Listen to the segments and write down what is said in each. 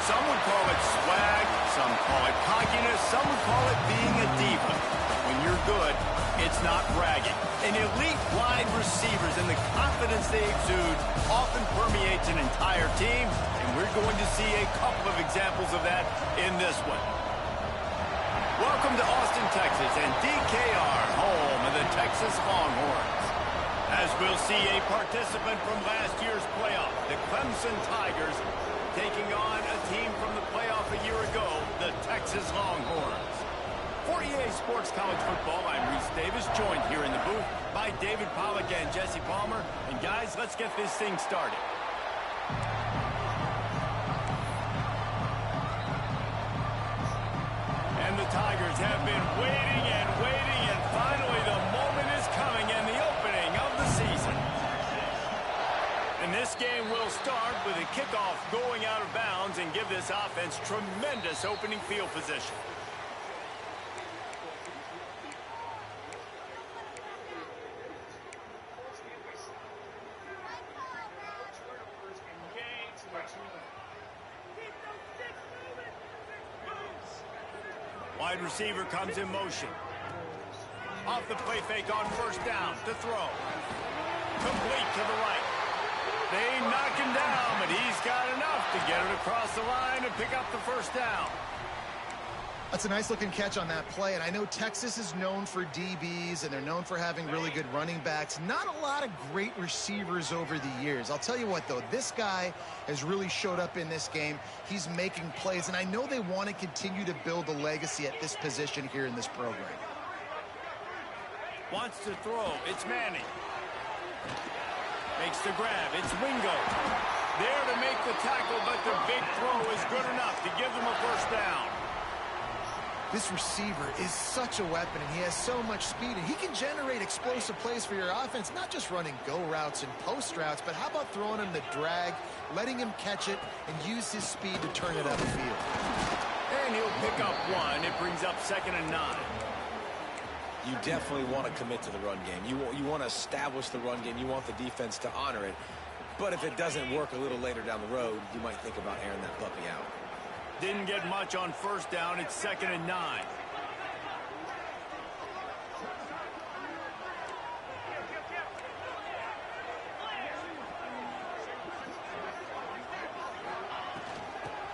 Some would call it swag, some call it cockiness, some would call it being a diva. When you're good, it's not bragging. An elite wide receivers and the confidence they exude often permeates an entire team, and we're going to see a couple of examples of that in this one. Welcome to Austin, Texas, and DKR, home of the Texas Longhorns. As we'll see a participant from last year's playoff, the Clemson Tigers, taking on a team from the playoff a year ago, the Texas Longhorns. For EA Sports College Football, I'm Reese Davis, joined here in the booth by David Pollack and Jesse Palmer. And guys, let's get this thing started. And the Tigers have been waiting, and finally the moment is coming and the opening of the season. And this game will start with a kickoff going out of bounds and give this offense tremendous opening field position. Wide receiver comes in motion. Off the play fake on first down to throw. Complete to the right. They knock him down, but he's got enough to get it across the line and pick up the first down. That's a nice-looking catch on that play, and I know Texas is known for DBs, and they're known for having really good running backs. Not a lot of great receivers over the years. I'll tell you what, though, this guy has really showed up in this game. He's making plays, and I know they want to continue to build a legacy at this position here in this program. Wants to throw. It's Manning. Makes the grab. It's Wingo. There to make the tackle, but the big throw is good enough to give them a first down. This receiver is such a weapon, and he has so much speed, and he can generate explosive plays for your offense, not just running go routes and post routes, but how about throwing him the drag, letting him catch it, and use his speed to turn it upfield. And he'll pick up one. It brings up 2nd and 9. You definitely want to commit to the run game. You want to establish the run game. You want the defense to honor it. But if it doesn't work a little later down the road, you might think about airing that puppy out. Didn't get much on first down. It's 2nd and 9.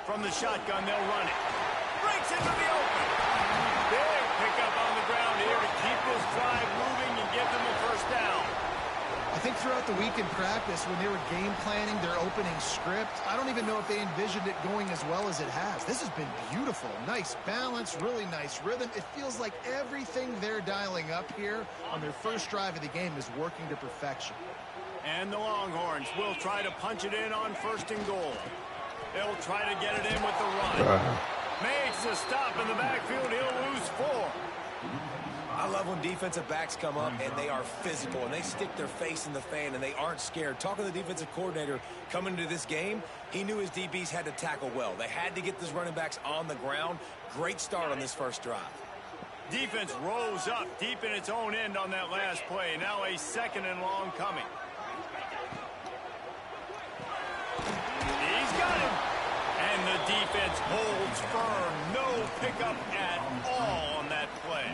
From the shotgun, they'll run it. Breaks into the open. Big pickup on the ground here to keep this drive moving and give them a first down. I think throughout the week in practice, when they were game planning their opening script, I don't even know if they envisioned it going as well as it has. This has been beautiful. Nice balance, really nice rhythm. It feels like everything they're dialing up here on their first drive of the game is working to perfection. And the Longhorns will try to punch it in on 1st and goal. They'll try to get it in with the run. Makes a stop in the backfield. He'll lose 4. I love when defensive backs come up and they are physical and they stick their face in the fan and they aren't scared. Talking to the defensive coordinator coming into this game, he knew his DBs had to tackle well. They had to get those running backs on the ground. Great start on this first drive. Defense rose up deep in its own end on that last play. Now a 2nd and long coming. He's got him. And the defense holds firm. No pick up at all on that play.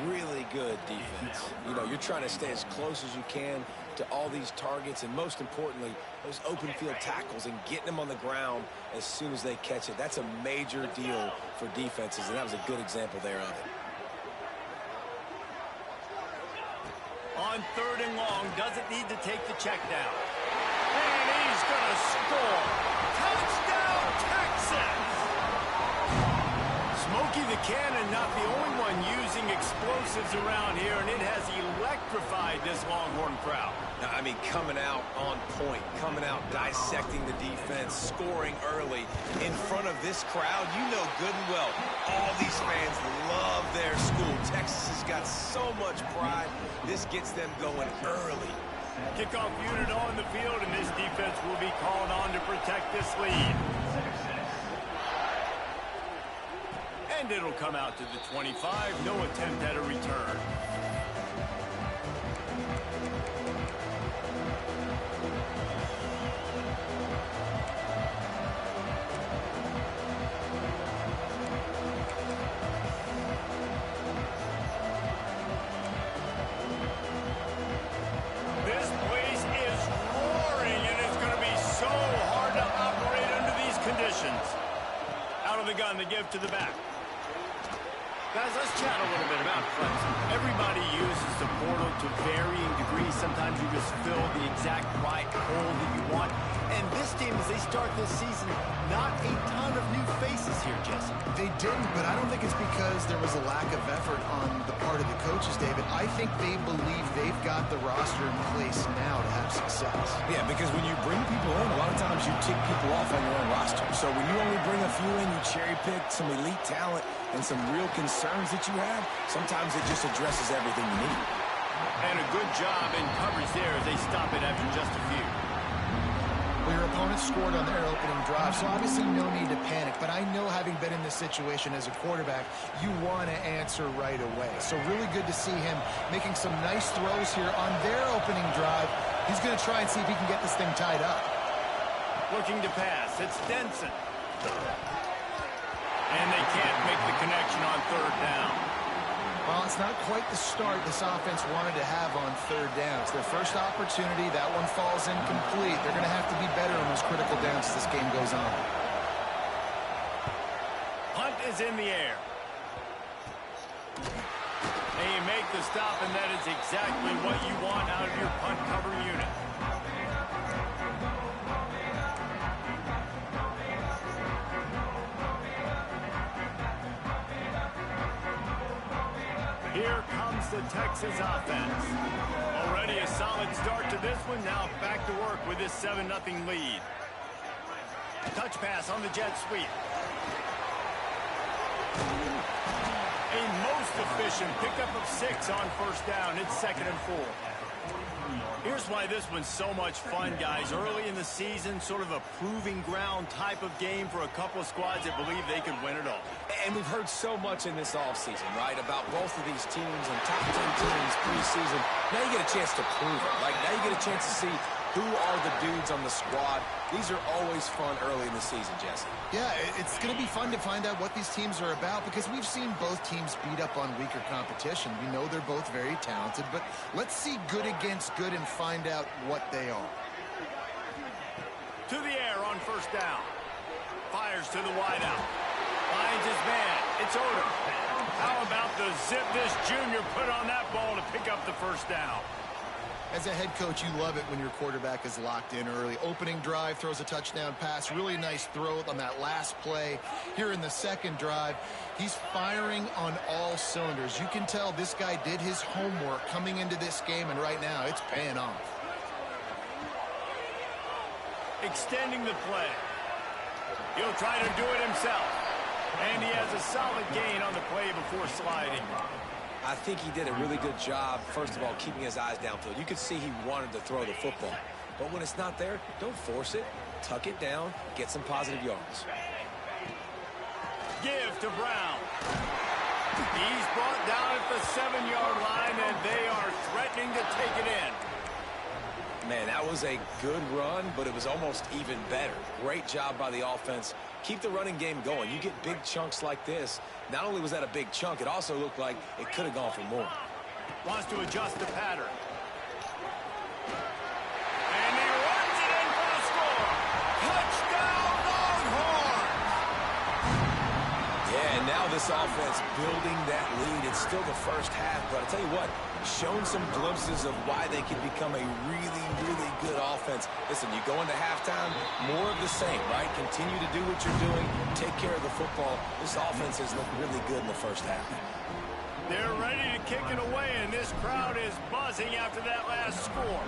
Really good defense. You know, you're trying to stay as close as you can to all these targets, and most importantly, those open field tackles and getting them on the ground as soon as they catch it. That's a major deal for defenses, and that was a good example there of it. On 3rd and long, doesn't need to take the check down. And he's going to score. Touchdown, Texans! Smokey the Cannon, not the only one using explosives around here, and it has electrified this Longhorn crowd. Now, I mean, coming out on point, coming out dissecting the defense, scoring early in front of this crowd. You know good and well, all these fans love their school. Texas has got so much pride. This gets them going early. Kickoff unit on the field, and this defense will be called on to protect this lead. And it'll come out to the 25. No attempt at a return. This place is roaring, and it's going to be so hard to operate under these conditions. Out of the gun, the give to the back. Guys, let's chat a little bit about Clemson. Everybody uses the portal to varying degrees. Sometimes you just fill the exact right hole that you want. And this team, as they start this season, not a ton of new faces here, Jesse. They didn't, but I don't think it's because there was a lack of effort on the part of the coaches, David. I think they believe they've got the roster in place now to have success. Yeah, because when you bring people in, a lot of times you tick people off on your own roster. So when you only bring a few in, you cherry pick some elite talent and some real concerns that you have, sometimes it just addresses everything you need. And a good job in coverage there as they stop it after just a few. Well, your opponent scored on their opening drive, so obviously no need to panic. But I know, having been in this situation as a quarterback, you want to answer right away. So really good to see him making some nice throws here on their opening drive. He's going to try and see if he can get this thing tied up. Looking to pass. It's Denson. And they can't make the connection on 3rd down. Well, it's not quite the start this offense wanted to have on 3rd down. It's their first opportunity. That one falls incomplete. They're going to have to be better on those critical downs as this game goes on. Punt is in the air. And you make the stop, and that is exactly what you want out of your punt cover unit. Here comes the Texas offense. Already a solid start to this one. Now back to work with this 7-0 lead. Touch pass on the jet sweep. A most efficient pickup of 6 on 1st down. It's 2nd and 4. Here's why this one's so much fun, guys. Early in the season, sort of a proving ground type of game for a couple of squads that believe they can win it all. And we've heard so much in this offseason, right, about both of these teams and top 10 teams preseason. Now you get a chance to prove it. Like, now you get a chance to see who are the dudes on the squad. These are always fun early in the season, Jesse. Yeah, it's going to be fun to find out what these teams are about, because we've seen both teams beat up on weaker competition. We know they're both very talented, but let's see good against good and find out what they are. To the air on 1st down. Fires to the wideout. Finds his man. It's Odom. How about the zip this junior put on that ball to pick up the 1st down? As a head coach, you love it when your quarterback is locked in early. Opening drive, throws a touchdown pass. Really nice throw on that last play. Here in the 2nd drive, he's firing on all cylinders. You can tell this guy did his homework coming into this game, and right now it's paying off. Extending the play. He'll try to do it himself. And he has a solid gain on the play before sliding. I think he did a really good job, first of all, keeping his eyes downfield. You could see he wanted to throw the football. But when it's not there, don't force it. Tuck it down. Get some positive yards. Give to Brown. He's brought down at the 7-yard line, and they are threatening to take it in. Man, that was a good run, but it was almost even better. Great job by the offense keep the running game going. You get big chunks like this. Not only was that a big chunk, it also looked like it could have gone for more. Wants to adjust the pattern. And he runs it in for the score. Touchdown, Longhorns! Yeah, and now this offense building that lead. It's still the first half, but I'll tell you what, shown some glimpses of why they could become a really, really good offense. Listen, you go into halftime, more of the same, right? Continue to do what you're doing, take care of the football. This offense has looked really good in the first half. They're ready to kick it away, and this crowd is buzzing after that last score.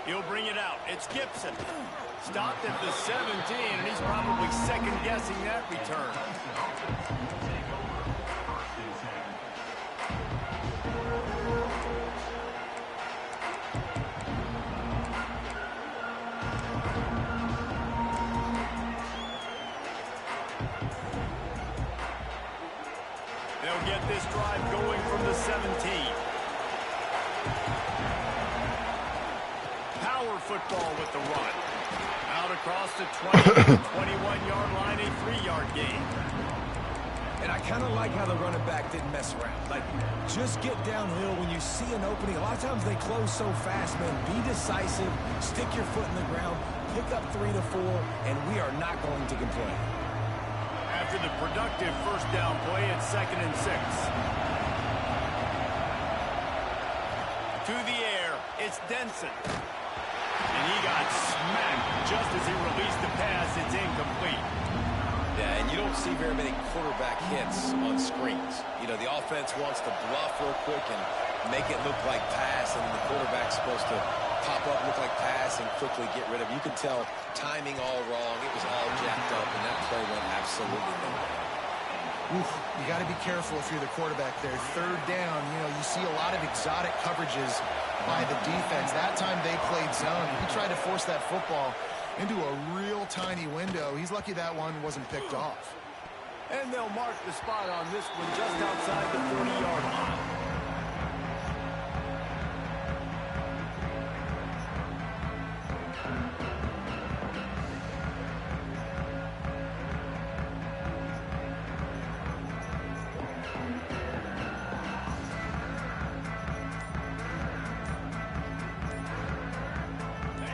He'll bring it out. It's Gibson. Stopped at the 17, and he's probably second-guessing that return. They'll get this drive going from the 17. Power football with the run. Out across the 21-yard line, a 3-yard gain. And I kind of like how the running back didn't mess around. Like, just get downhill when you see an opening. A lot of times they close so fast, man. Be decisive, stick your foot in the ground, pick up 3 to 4, and we are not going to complain. After the productive first down play, it's 2nd and 6. To the air, it's Denson. And he got smacked just as he released the pass. It's incomplete. Yeah, and you don't see very many quarterback hits on screens. You know, the offense wants to bluff real quick and make it look like pass, and the quarterback's supposed to pop up, look like pass, and quickly get rid of it. You can tell timing all wrong. It was all jacked up, and that play went absolutely nowhere. You got to be careful if you're the quarterback there. 3rd down, you know, you see a lot of exotic coverages by the defense. That time they played zone. He tried to force that football into a real tiny window. He's lucky that one wasn't picked off. And they'll mark the spot on this one just outside the 40-yard line.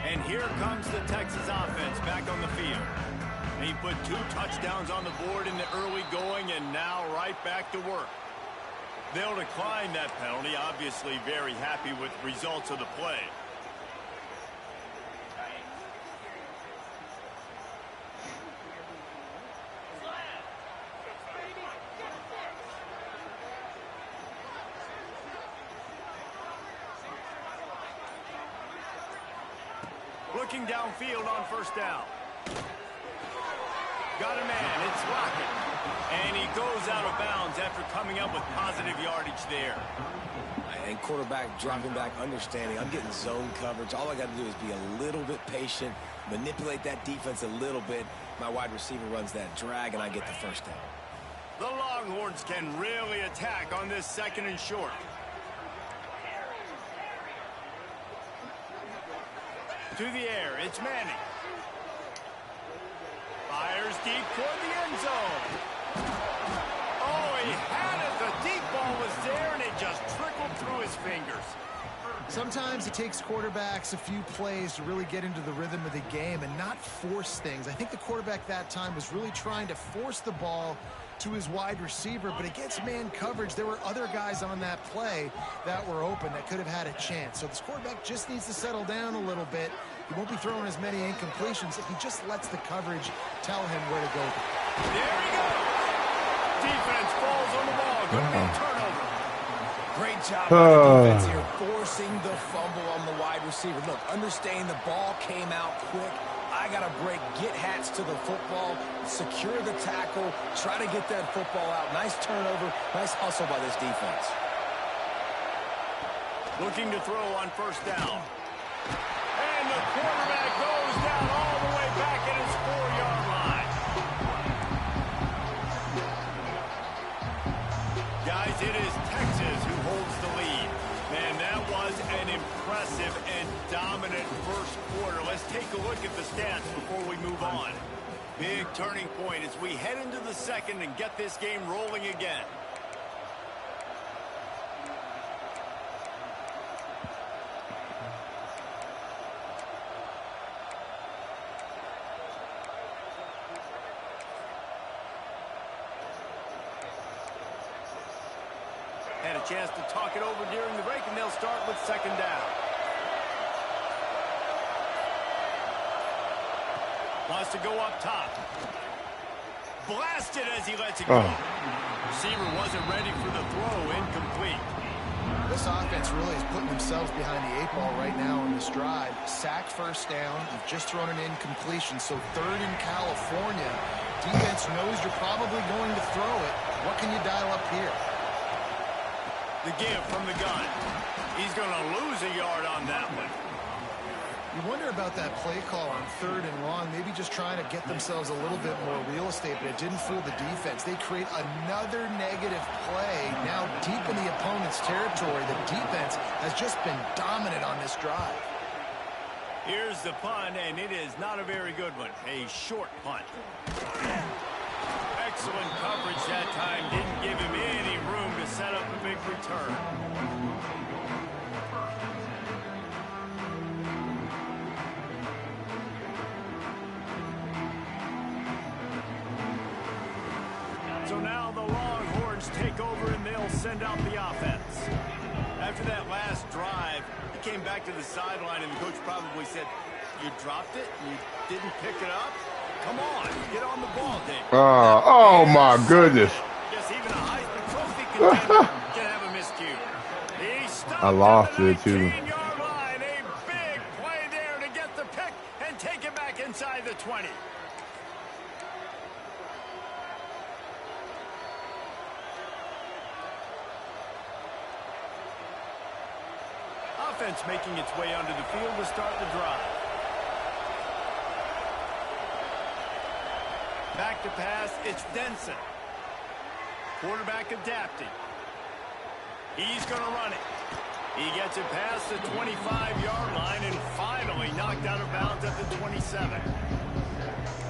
And here comes the Texas offense back on the field. He put 2 touchdowns on the board in the early going, and now right back to work. They'll decline that penalty, obviously very happy with the results of the play. Looking downfield on first down. Got a man, it's Lockett. And he goes out of bounds after coming up with positive yardage there. And quarterback dropping back, understanding I'm getting zone coverage. All I got to do is be a little bit patient, manipulate that defense a little bit. My wide receiver runs that drag, and I get the first down. The Longhorns can really attack on this 2nd and short. To the air, it's Manning. Fires deep toward the end zone. Oh, he had it. The deep ball was there, and it just trickled through his fingers. Sometimes it takes quarterbacks a few plays to really get into the rhythm of the game and not force things. I think the quarterback that time was really trying to force the ball to his wide receiver, but against man coverage, there were other guys on that play that were open that could have had a chance. So this quarterback just needs to settle down a little bit. He won't be throwing as many incompletions if he just lets the coverage tell him where to go. There he goes. Defense falls on the ball. Going to be a turnover. Great job by the defense here, forcing the fumble on the wide receiver. Look, understanding the ball came out quick. I got to break, get hats to the football, secure the tackle, try to get that football out. Nice turnover, nice hustle by this defense. Looking to throw on first down. And the quarterback goes down all the way back at his 4-yard line. Guys, it is Texas who holds the lead. Man, that was an impressive and dominant let's take a look at the stats before we move on. Big turning point as we head into the second and get this game rolling again. Had a chance to talk it over during the break, and they'll start with second down. Wants to go up top. Blasted as he lets it go. Receiver wasn't ready for the throw. Incomplete. This offense really is putting themselves behind the 8 ball right now on this drive. Sacked first down. You've just thrown an incompletion. So third in California. Defense knows you're probably going to throw it. What can you dial up here? The give from the gun. He's going to lose a yard on that one. You wonder about that play call on third and long, maybe just trying to get themselves a little bit more real estate, but it didn't fool the defense. They create another negative play now deep in the opponent's territory. The defense has just been dominant on this drive. Here's the punt, and it is not a very good one. A short punt. Excellent coverage that time. Didn't give him any room to set up a big return. So now the Longhorns take over and they'll send out the offense. After that last drive, he came back to the sideline and the coach probably said, "You dropped it? You didn't pick it up? Come on, get on the ball, Dave." Oh my goodness. Guess even a Heisman Trophy contender can have a miscue. I lost it too. 19-yard line. A big play there to get the pick and take it back inside the 20. Offense making its way onto the field to start the drive. Back to pass, it's Denson. Quarterback adapting. He's going to run it. He gets it past the 25-yard line and finally knocked out of bounds at the 27.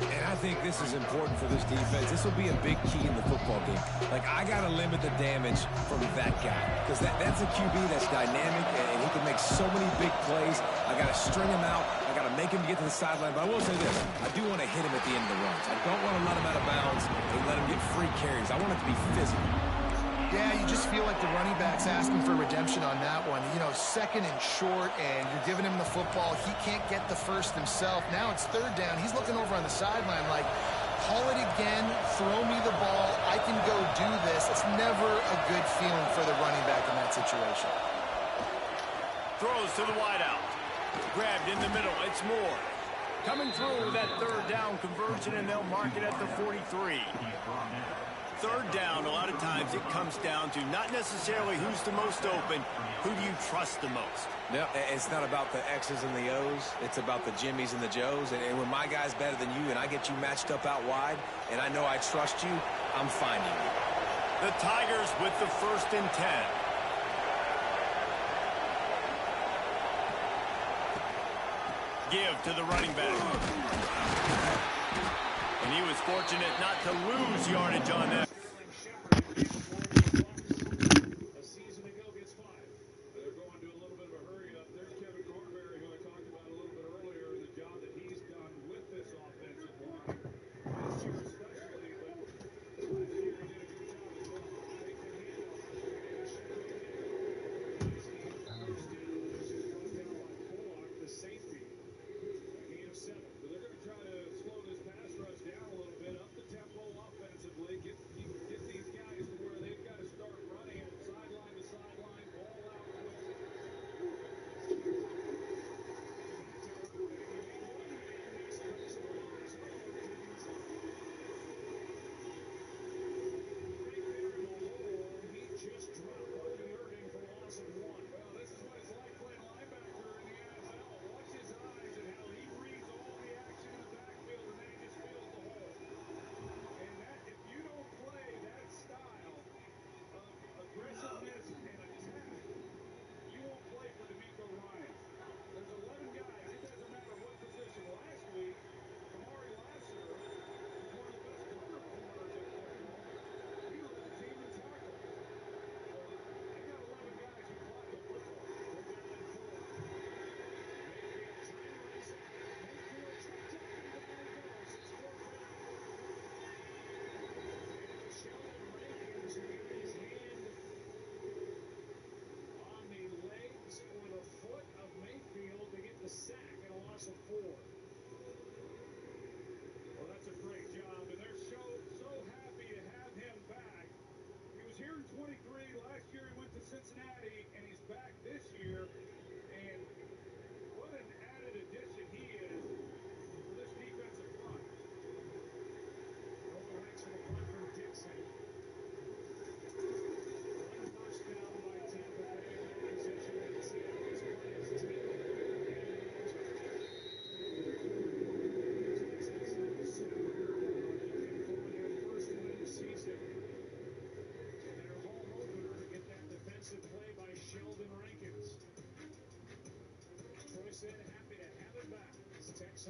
And I think this is important for this defense. This will be a big key in the football game. Like, I got to limit the damage from that guy because that's a QB that's dynamic and he can make so many big plays. I got to string him out. I got to make him get to the sideline. But I will say this. I do want to hit him at the end of the runs. I don't want to let him out of bounds and let him get free carries. I want it to be physical. Yeah, you just feel like the running back's asking for redemption on that one. You know, second and short, and you're giving him the football. He can't get the first himself. Now it's third down. He's looking over on the sideline like, call it again, throw me the ball, I can go do this. It's never a good feeling for the running back in that situation. Throws to the wideout. Grabbed in the middle. It's Moore. Coming through with that third down conversion, and they'll mark it at the 43. Third down, a lot of times it comes down to not necessarily who's the most open, who do you trust the most? No, it's not about the X's and the O's. It's about the Jimmys and the Joes. And when my guy's better than you and I get you matched up out wide and I know I trust you, I'm finding you. The Tigers with the 1st and 10. Give to the running back. And he was fortunate not to lose yardage on that. A season ago gets 5. They're going to a little bit of a hurry up. There's Kevin Corberry, who I talked about a little bit earlier, and the job that he's done with this offensive line. This year especially, but last year he did a good job as well. Take the handoff. He's first down. This is brought down by Pollock, the safety. Gain of 7. But they're going to try to slow this pass rush down a little bit, up the tempo offensively, get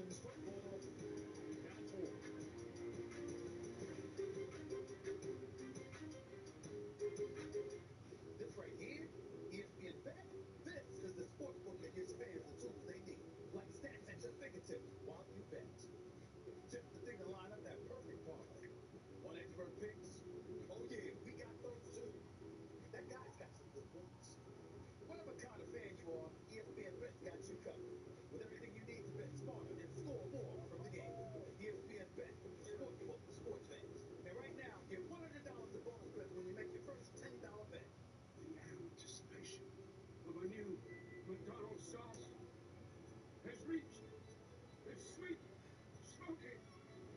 Texans football. Now 4. This right here, ESPN Bet. This is the sports book that gives fans the tools they need, like stats at your fingertips while you bet. Just the thing to line up that perfect parlay. One expert picks. Oh yeah, we got those too. That guy's got some good ones. Whatever kind of fan you are, ESPN Bet's got you covered. With everything you need to bet smarter and score more from the game. ESPN Bet, sportsbook for sports fans. And right now, get $100 in bonus bets when you make your first $10 bet. The anticipation of a new McDonald's sauce has reached its sweet, smoky,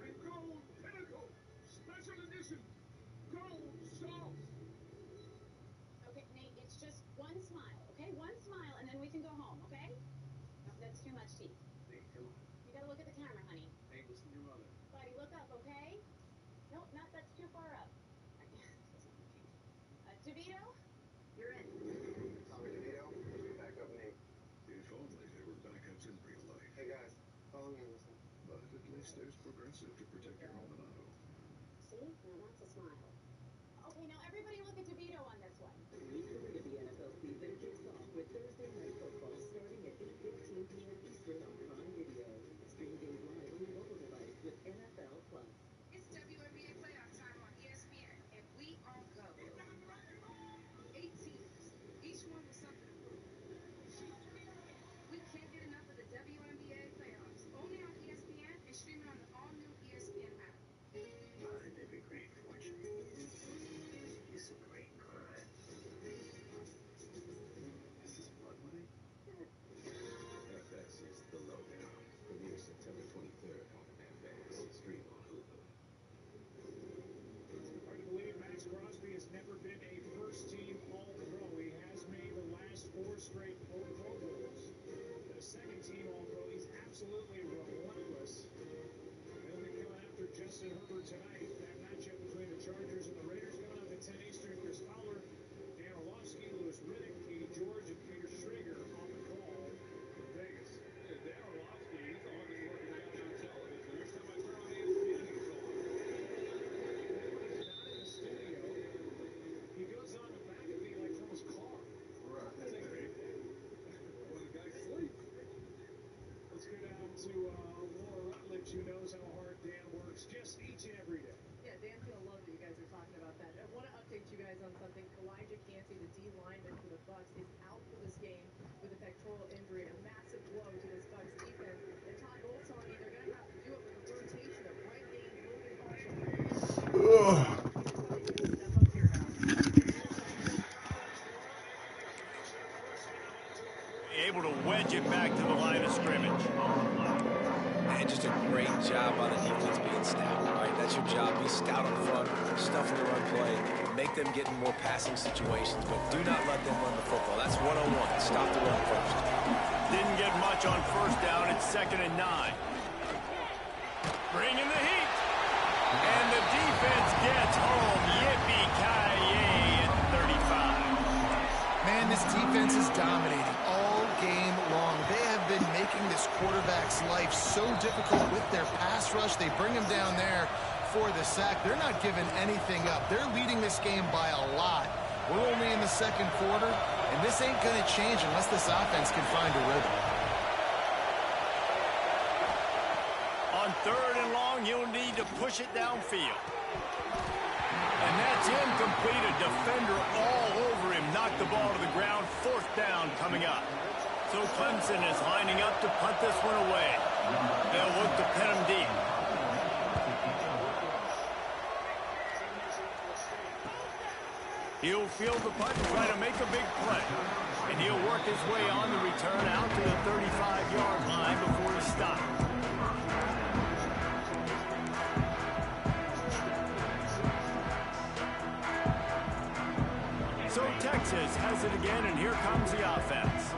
and gold pinnacle. Special edition gold sauce. Okay, Nate, it's just one smile, okay? One smile, and then we can go home, okay? No, that's too much teeth. Nate, come on. You gotta look at the camera, honey. Hey, listen to your mother. Buddy, look up, okay? Nope, not that's too far up. DeVito, you're in. Tommy DeVito, backup Nate. If only there were backups in real life. Hey guys, how long you listen? But at least there's Progressive to protect your home and auto. See? Now that's a smile. Okay, now everybody look at DeVito on this one. Recurring of the NFL season kicks off with Thursday Night Football starting at 8:15 p.m. Eastern on Prime Video. Stream games live on your mobile device with NFL Plus. It's WNBA playoff time on ESPN, and we all go. 8 teams, each one with something to prove. We can't get enough of the WNBA playoffs. Only on ESPN and streaming on the all-new ESPN app. Mind every great fortune. It's a great crime. Is this blood money? FX is the lowdown. Premieres September 23rd on FX. Stream on Hulu. Hard to believe Max Crosby has never been a first-team All-Pro. He has made the last 4 straight Pro Bowls. The second-team All-Pro, he's absolutely relentless. They'll be coming after Justin Herbert tonight. That matchup between the Chargers and the Raiders coming up at 10 Eastern. Chris Fowler, Dan Orlovsky, Louis Riddick, Katie George, and Peter Schrager on the call from Vegas. Dan Orlovsky, he's the hardest working man on television. Every time I turn on ESPN, he's on. When he's not in the studio, he goes on the back of me like from his car. Right. That's great. When the guy sleeps. Let's go down to Laura Rutledge, who knows how hard Dan works just each and every day. Yeah, Dan's gonna love that you guys are talking about that. I want to update you guys on something. Elijah Cansey, the D lineman for the Bucs, is out for this game with a pectoral injury, a massive blow to this Bucs defense. And Todd Bowles telling me they're gonna have to do it with a rotation of Brent Gaines, Logan Marshall. Step up here now. Able to wedge it back to the line of scrimmage. And just a great job on the defense being stout. All right, that's your job. Be stout up front, stuff in the run play, make them get in more passing situations, but do not let them run the football. That's 101. Stop the run first. Didn't get much on first down. It's 2nd and 9. Bringing the heat. And the defense gets home. Yippee-ki-yay at 35. Man, this defense is dominating all game long. They have been making this quarterback's life so difficult with their pass rush. They bring him down there for the sack. They're not giving anything up. They're leading this game by a lot. We're only in the second quarter, and this ain't going to change unless this offense can find a rhythm. On 3rd and long, you'll need to push it downfield. And that's incomplete. A defender all over him. Knocked the ball to the ground. 4th down coming up. So Clemson is lining up to punt this one away. They'll look to pin him deep. He'll field the punt and try to make a big play. And he'll work his way on the return out to the 35-yard line before he stops. So Texas has it again, and here comes the offense.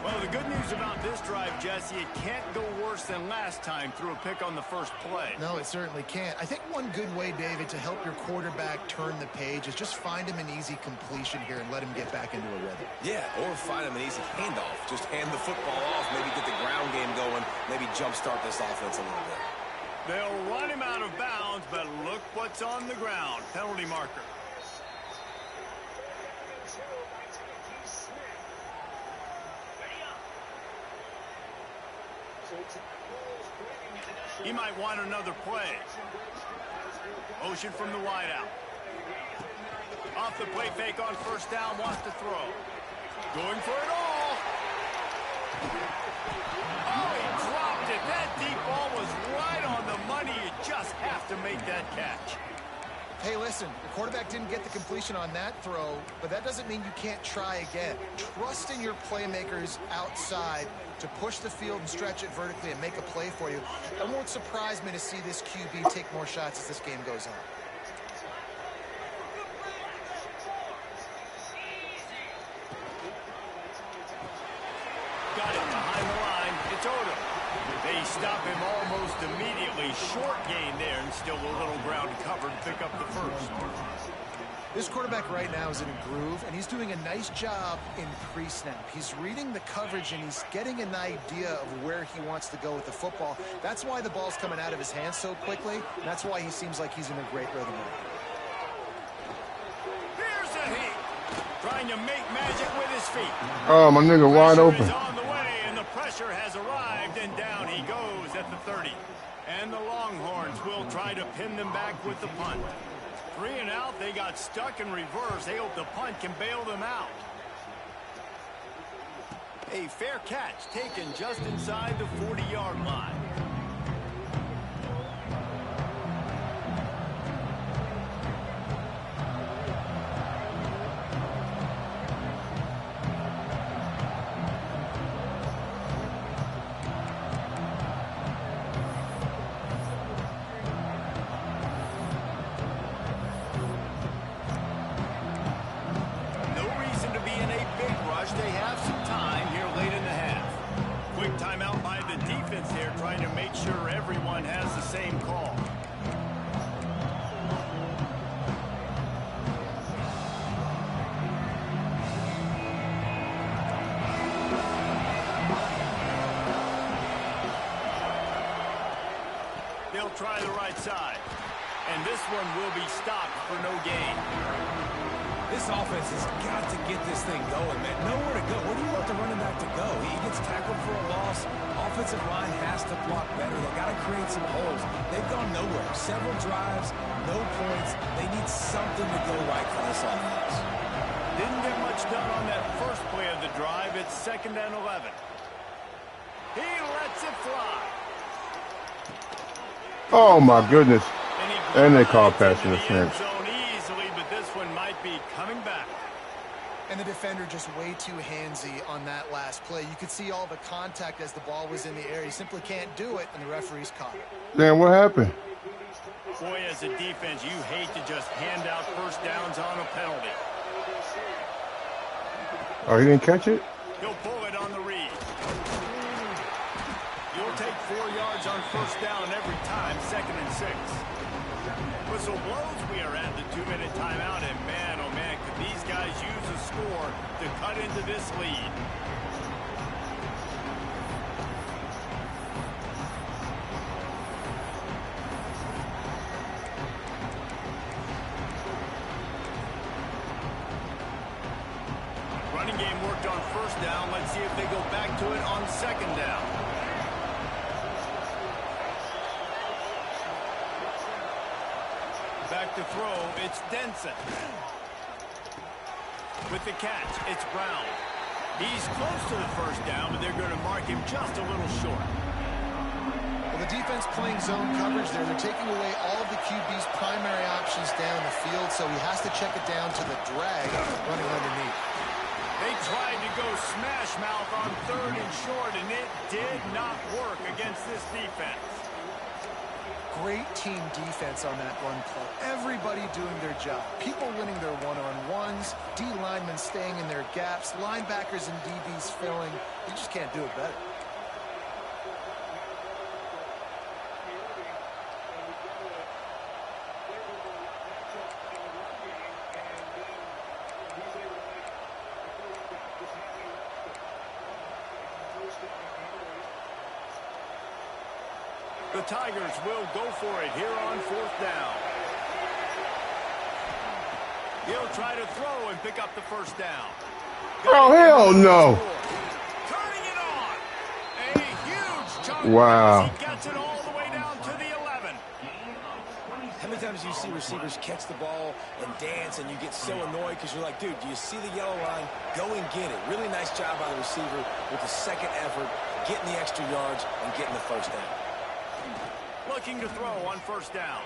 Well, the good news about this drive, Jesse, it can't go worse than last time through a pick on the first play. No, it certainly can't. I think one good way, David, to help your quarterback turn the page is just find him an easy completion here and let him get back into a rhythm. Yeah, or find him an easy handoff. Just hand the football off, maybe get the ground game going, maybe jumpstart this offense a little bit. They'll run him out of bounds, but look what's on the ground. Penalty marker. He might want another play. Motion from the wideout. Off the play fake on first down, wants to throw. Going for it all. Oh, he dropped it. That deep ball was right on the money. You just have to make that catch. Hey, listen, the quarterback didn't get the completion on that throw, but that doesn't mean you can't try again. Trust in your playmakers outside to push the field and stretch it vertically and make a play for you. It won't surprise me to see this QB take more shots as this game goes on. Got it behind the line. It's Odom. They stop him almost immediately. Short gain there, and still a little ground covered to pick up the first. This quarterback right now is in a groove, and he's doing a nice job in pre-snap. He's reading the coverage, and he's getting an idea of where he wants to go with the football. That's why the ball's coming out of his hands so quickly, and that's why he seems like he's in a great rhythm. Here's a heat. Trying to make magic with his feet. Oh, my nigga wide open. Is on the way, and the pressure has arrived, and down he goes at the 30. And the Longhorns will try to pin them back with the punt. 3 and out, they got stuck in reverse. They hope the punt can bail them out. A fair catch taken just inside the 40-yard line. They have some time here late in the half. Quick timeout by the defense here, trying to make sure everyone has the same call. They'll try the right side. And this one will be stopped for no gain. This offense has got to get this thing going, man. Nowhere to go. Where do you want the running back to go? He gets tackled for a loss. Offensive line has to block better. They got to create some holes. They've gone nowhere. Several drives, no points. They need something to go right for this offense. Didn't get much done on that first play of the drive. It's 2nd and 11. He lets it fly. Oh, my goodness. And they call pass interference. Coming back. And the defender just way too handsy on that last play. You could see all the contact as the ball was in the air. He simply can't do it, and the referees caught it. Damn, what happened? Boy, as a defense, you hate to just hand out first downs on a penalty. Oh, he didn't catch it? He'll pull it on the read. You'll take 4 yards on first down every time, 2nd and 6. Whistle blows, we are at the 2-minute timeout, and man, oh man, could these guys use a score to cut into this lead. Running game worked on first down. Let's see if they go back to it on 2nd down. Back to throw, it's Denson. With the catch, it's Brown. He's close to the first down, but they're going to mark him just a little short. Well, the defense playing zone coverage there. They're taking away all of the QB's primary options down the field, so he has to check it down to the drag running underneath. They tried to go smash mouth on 3rd and short, and it did not work against this defense. Great team defense on that run play. Everybody doing their job. People winning their one-on-ones, D linemen staying in their gaps, linebackers and DBs filling. You just can't do it better. The Tigers will go for it here on 4th down. He'll try to throw and pick up the first down. Oh, hell no. Turning it on. A huge chunk. Wow. He gets it all the way down to the 11. How many times do you see receivers catch the ball and dance and you get so annoyed because you're like, dude, do you see the yellow line? Go and get it. Really nice job by the receiver with the second effort, getting the extra yards and getting the first down. Looking to throw on 1st down.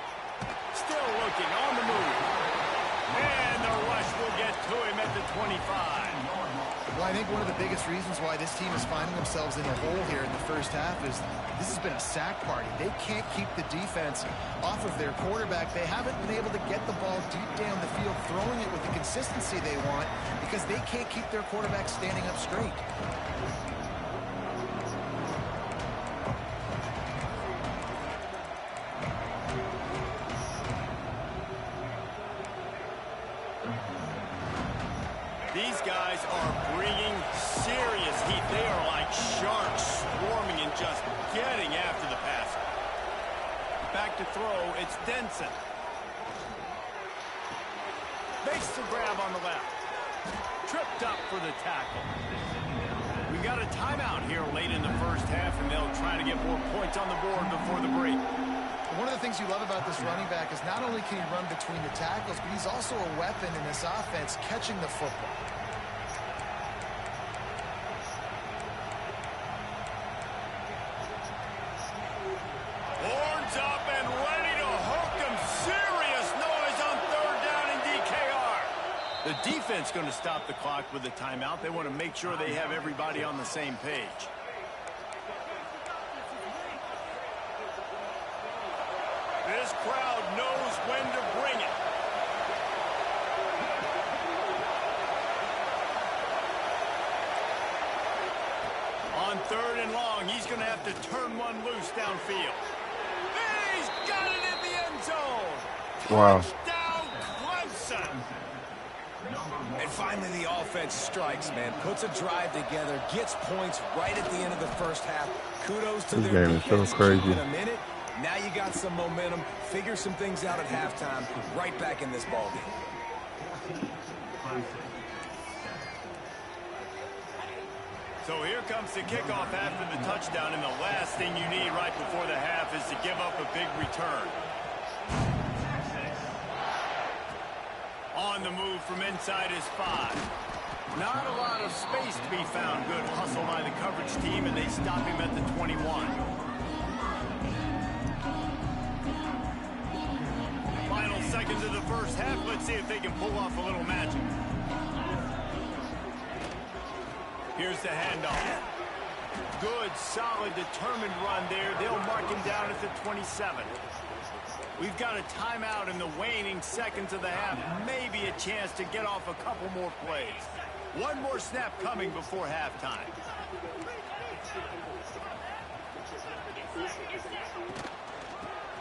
Still looking on the move. And the rush will get to him at the 25. Well, I think one of the biggest reasons why this team is finding themselves in the hole here in the first half is this has been a sack party. They can't keep the defense off of their quarterback. They haven't been able to get the ball deep down the field, throwing it with the consistency they want because they can't keep their quarterback standing up straight. These guys are bringing serious heat. They are like sharks swarming and just getting after the passer. Back to throw, it's Denson. Makes the grab on the left. Tripped up for the tackle. We got a timeout here late in the first half, and they'll try to get more points on the board before the break. One of the things you love about this running back is not only can he run between the tackles, but he's also a weapon in this offense, catching the football. Horns up and ready to hook him. Serious noise on 3rd down in DKR. The defense going to stop the clock with a timeout. They want to make sure they have everybody on the same page. This crowd knows when to bring it. On 3rd and long, he's going to have to turn one loose downfield. He's got it in the end zone. Wow. Touchdown, Clemson. And finally the offense strikes, man. Puts a drive together, gets points right at the end of the first half. Kudos to This their game is so defense. crazy. In a minute, now you got some momentum. Figure some things out at halftime. Right back in this ballgame. So here comes the kickoff after the touchdown, and the last thing you need right before the half is to give up a big return. On the move from inside his 5. Not a lot of space to be found. Good hustle by the coverage team, and they stop him at the 21. Final seconds of the first half. Let's see if they can pull off a little magic. Here's the handoff. Good, solid, determined run there. They'll mark him down at the 27. We've got a timeout in the waning seconds of the half. Maybe a chance to get off a couple more plays. One more snap coming before halftime.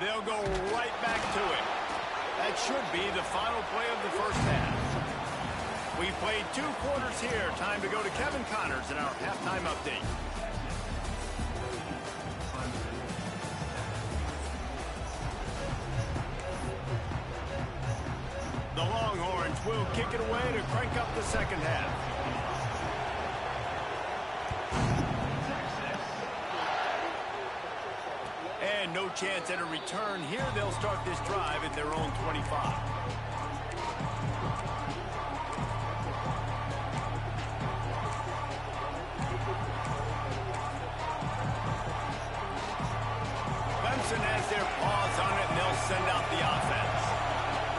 They'll go right back to it. That should be the final play of the first half. We've played 2 quarters here. Time to go to Kevin Connors in our halftime update. The Longhorns will kick it away to crank up the second half. And no chance at a return here. They'll start this drive at their own 25. Clemson has their paws on it, and they'll send out the offense.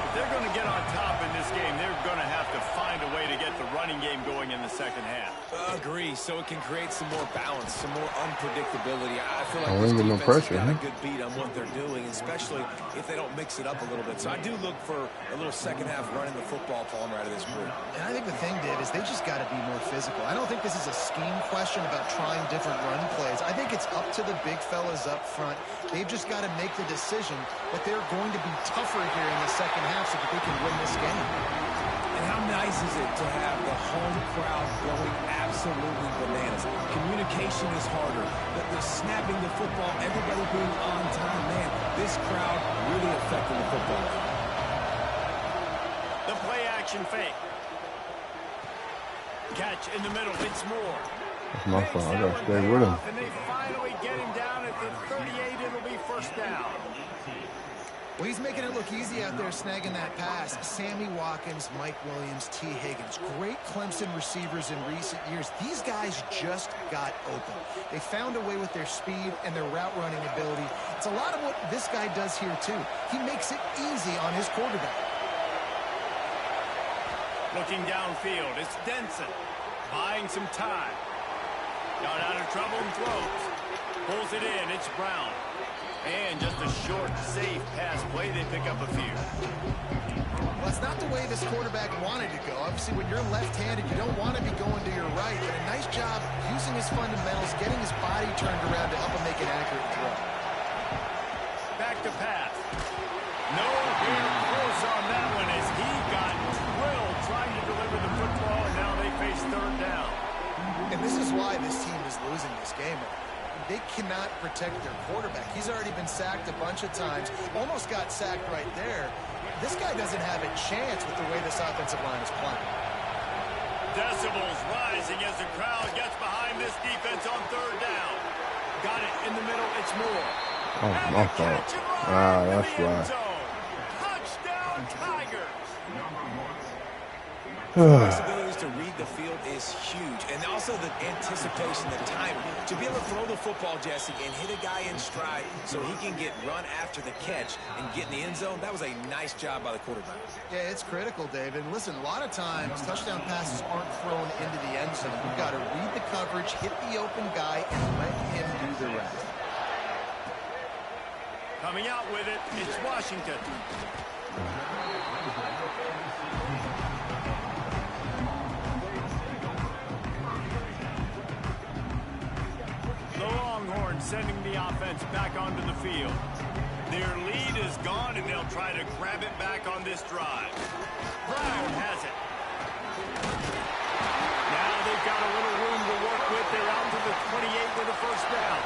If they're going to get on top in this game, they're going to have to find a way to get the running game going in the second half. Agree, so it can create some more balance, some more unpredictability. I feel like Don't this leave no defense pressure, has got huh? a good beat on what they're doing, especially if they don't mix it up a little bit. So I do look for a little second half running the football palm out of this group. And I think the thing, Dave, is they just got to be more physical. I don't think this is a scheme question about trying different run plays. I think it's up to the big fellas up front. They've just got to make the decision that they're going to be tougher here in the second half so that they can win this game. And how nice is it to have the home crowd going absolutely bananas? Communication is harder. The snapping the football, everybody being on time. Man, this crowd really affecting the football. The play action fake. Catch in the middle. It's Moore. That's my fault. I gotta stay with him. And they finally get him down at the 38. It'll be first down. Well, he's making it look easy out there snagging that pass. Sammy Watkins, Mike Williams, T. Higgins. Great Clemson receivers in recent years. These guys just got open. They found a way with their speed and their route running ability. It's a lot of what this guy does here, too. He makes it easy on his quarterback. Looking downfield, it's Denson. Buying some time. Got out of trouble and throws. Pulls it in, it's Brown. And just a short, safe pass play, they pick up a few. Well, that's not the way this quarterback wanted to go. Obviously, when you're left-handed, you don't want to be going to your right. But a nice job using his fundamentals, getting his body turned around to help him make an accurate throw. Back to pass. Nowhere close on that one as he got drilled trying to deliver the football, and now they face third down. And this is why this team is losing this game. They cannot protect their quarterback. He's already been sacked a bunch of times. Almost got sacked right there. This guy doesn't have a chance with the way this offensive line is playing. Decibels rising as the crowd gets behind this defense on third down. Got it in the middle. It's Moore. Oh, my fault. That's why. Touchdown, Tigers. Flexibility to read the field is huge. And also the anticipation, the timing. To be able to throw the football, Jesse, and hit a guy in stride so he can get run after the catch and get in the end zone, that was a nice job by the quarterback. Yeah, it's critical, David. Listen, a lot of times touchdown passes aren't thrown into the end zone. You've got to read the coverage, hit the open guy, and let him do the rest. Coming out with it, it's Washington. The Longhorns sending the offense back onto the field. Their lead is gone, and they'll try to grab it back on this drive. Brown has it. Now they've got a little room to work with. They're out to the 28 with a first down.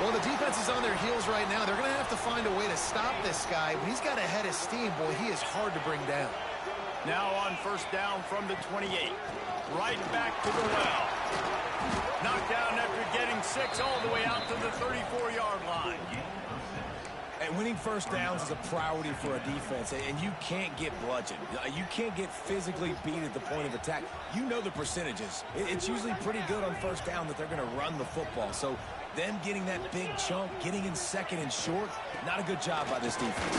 Well, the defense is on their heels right now. They're going to have to find a way to stop this guy. When he's got a head of steam, boy, he is hard to bring down. Now on first down from the 28. Right back to the well. Knocked down after getting 6 all the way out to the 34-yard line. And winning first downs is a priority for a defense, and you can't get bludgeoned. You can't get physically beat at the point of attack. You know the percentages. It's usually pretty good on first down that they're going to run the football. So them getting that big chunk, getting in second and short, not a good job by this defense.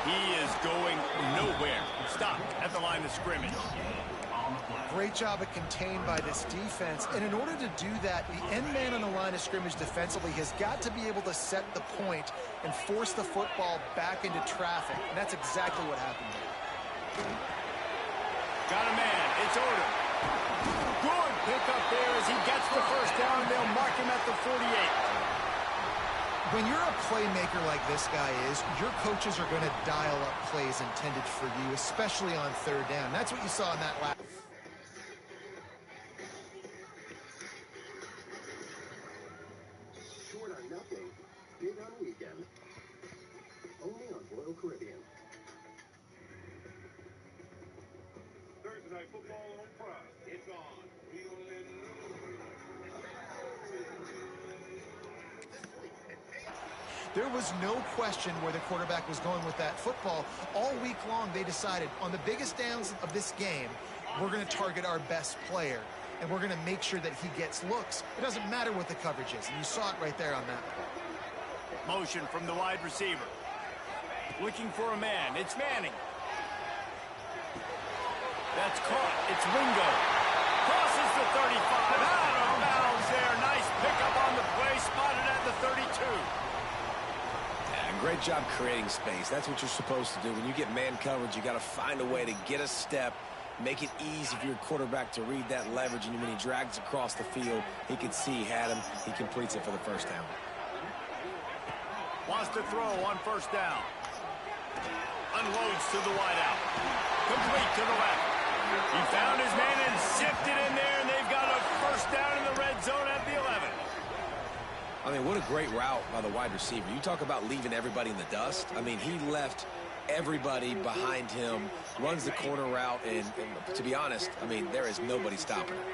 He is going nowhere. Stopped at the line of scrimmage. Great job at contained by this defense. And in order to do that, the end man on the line of scrimmage defensively has got to be able to set the point and force the football back into traffic. And that's exactly what happened here. Got a man. It's Odom. Good pickup there as he gets the first down. They'll mark him at the 48. When you're a playmaker like this guy is, your coaches are going to dial up plays intended for you, especially on third down. That's what you saw in that last. Short on nothing, big on weekend. Only on Royal Caribbean. Thursday Night Football on Prime. It's on. We gonna let it There was no question where the quarterback was going with that football. All week long, they decided on the biggest downs of this game, we're going to target our best player, and we're going to make sure that he gets looks. It doesn't matter what the coverage is, and you saw it right there on that play. Motion from the wide receiver. Looking for a man. It's Manning. That's caught. It's Wingo. Crosses the 35. Out of bounds there. Nice pickup on the play. Spotted at the 32. Great job creating space. That's what you're supposed to do. When you get man coverage, you got to find a way to get a step, make it easy for your quarterback to read that leverage, and when he drags across the field, he can see he had him. He completes it for the first down. Wants to throw on first down. Unloads to the wideout. complete to the left. He found his man and zipped it in there, and they've got a first down in the red zone at the 11. I mean, what a great route by the wide receiver. You talk about leaving everybody in the dust. I mean, he left everybody behind him, runs the corner route, and to be honest, I mean, there is nobody stopping him.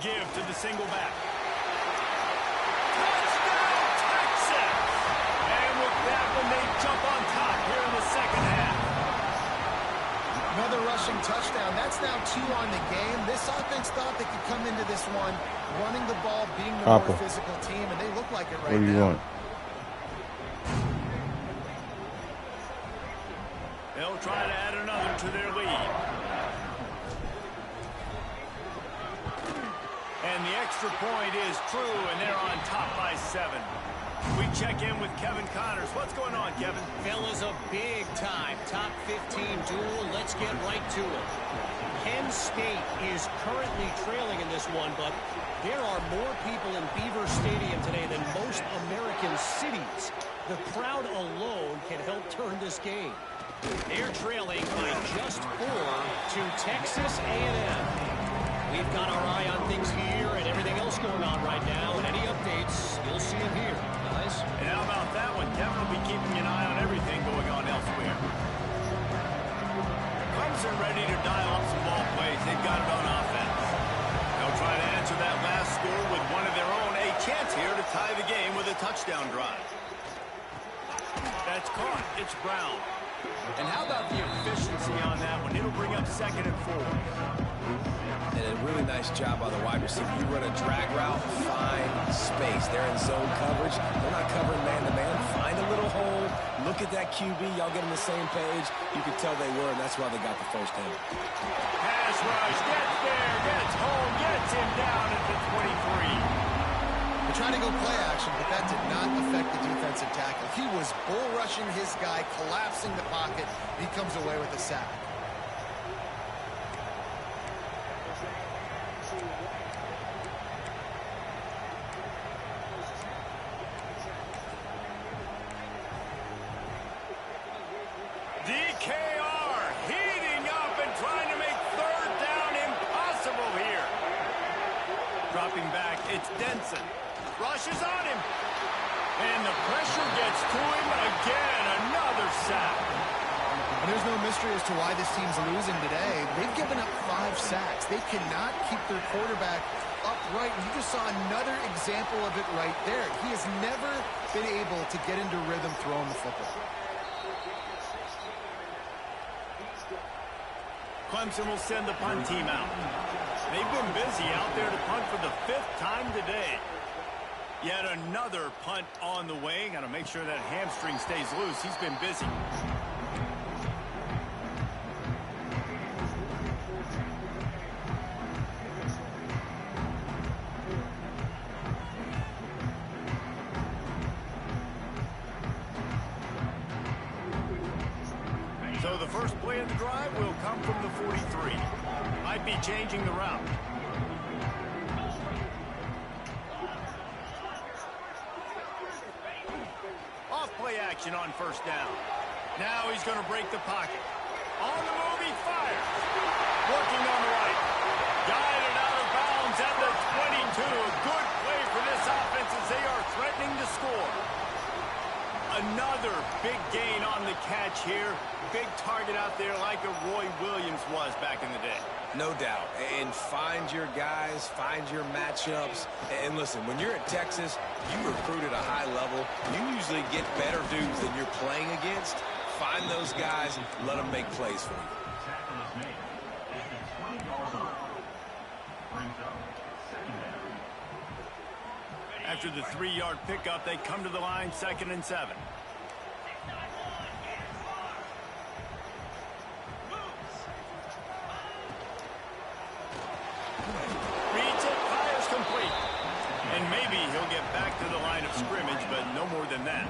Give to the single back. Touchdown, Texas! And with that one, they jump on top here in the second half. Another rushing touchdown. That's now 2 on the game. This offense thought they could come into this one running the ball, being the more physical team, and they look like it right now. What do you want? They'll try to add another to their lead. And the extra point is true, and they're on top by 7. We check in with Kevin Connors. What's going on, Kevin? Fellas, a big time top 15 duel. Let's get right to it. Penn State is currently trailing in this one, but there are more people in Beaver Stadium today than most American cities. The crowd alone can help turn this game. They're trailing by just 4 to Texas A&M. We've got our eye on things here and everything else going on right now, and any updates, you'll see them here, guys. And how about that one? Kevin will be keeping an eye on everything going on elsewhere. Clemson ready to dial up some ball plays. They've got it on offense. They'll try to answer that last score with one of their own. A chance here to tie the game with a touchdown drive. That's caught. It's Brown. And how about the efficiency on that one? It'll bring up 2nd and 4. And a really nice job by the wide receiver. You run a drag route, find space. They're in zone coverage. They're not covering man-to-man. Find a little hole. Look at that QB. Y'all get on the same page. You could tell they were, and that's why they got the first down. Pass rush. Gets there. Gets home. Gets him down at the 23. They're trying to go play action, but that did not affect the defensive tackle. He was bull rushing his guy, collapsing the pocket. He comes away with a sack. DKR heating up and trying to make 3rd down impossible here. Dropping back, it's Denson. Rushes on him. And the pressure gets to him again. Another sack. And there's no mystery as to why this team's losing today. They've given up 5 sacks. They cannot keep their quarterback upright. And you just saw another example of it right there. He has never been able to get into rhythm throwing the football. Clemson will send the punt team out. They've been busy out there to punt for the 5th time today. Yet another punt on the way. Got to make sure that hamstring stays loose. He's been busy. So the first play of the drive will come from the 43. Might be changing the route. Off-play action on 1st down. Now he's going to break the pocket. On the move, he fires. Working on the right. Guided out of bounds at the 22. Good play for this offense as they are threatening to score. Another big gain on the catch here. Big target out there like a Roy Williams was back in the day. No doubt. And find your guys, find your matchups. And listen, when you're at Texas, you recruit at a high level. You usually get better dudes than you're playing against. Find those guys and let them make plays for you. After the 3-yard pickup, they come to the line, 2nd and 7. Reads it, fires complete. And maybe he'll get back to the line of scrimmage, but no more than that.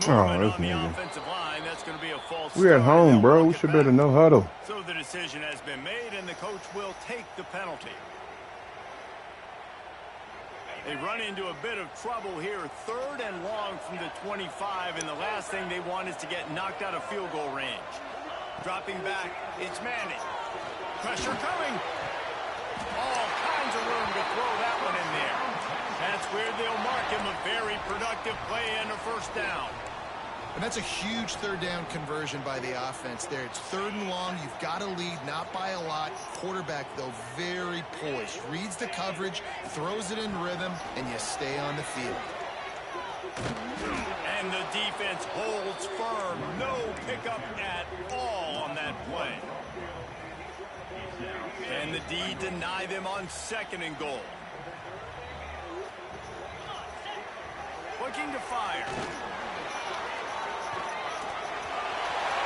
Movement this on the nigga. offensive line. That's going to be a false We at start, and home, they'll bro. work We it should back. better no huddle. So the decision has been made, and the coach will take the penalty. They run into a bit of trouble here. 3rd and long from the 25, and the last thing they want is to get knocked out of field goal range. Dropping back, it's Manning. Pressure coming. All kinds of room to throw that one in there. That's where they'll mark him a very productive play and a first down. And that's a huge 3rd down conversion by the offense there. It's 3rd and long. You've got to lead, not by a lot. Quarterback, though, very poised. Reads the coverage, throws it in rhythm, and you stay on the field. And the defense holds firm. No pickup at all on that play. And the D deny them on 2nd and goal. Looking to fire.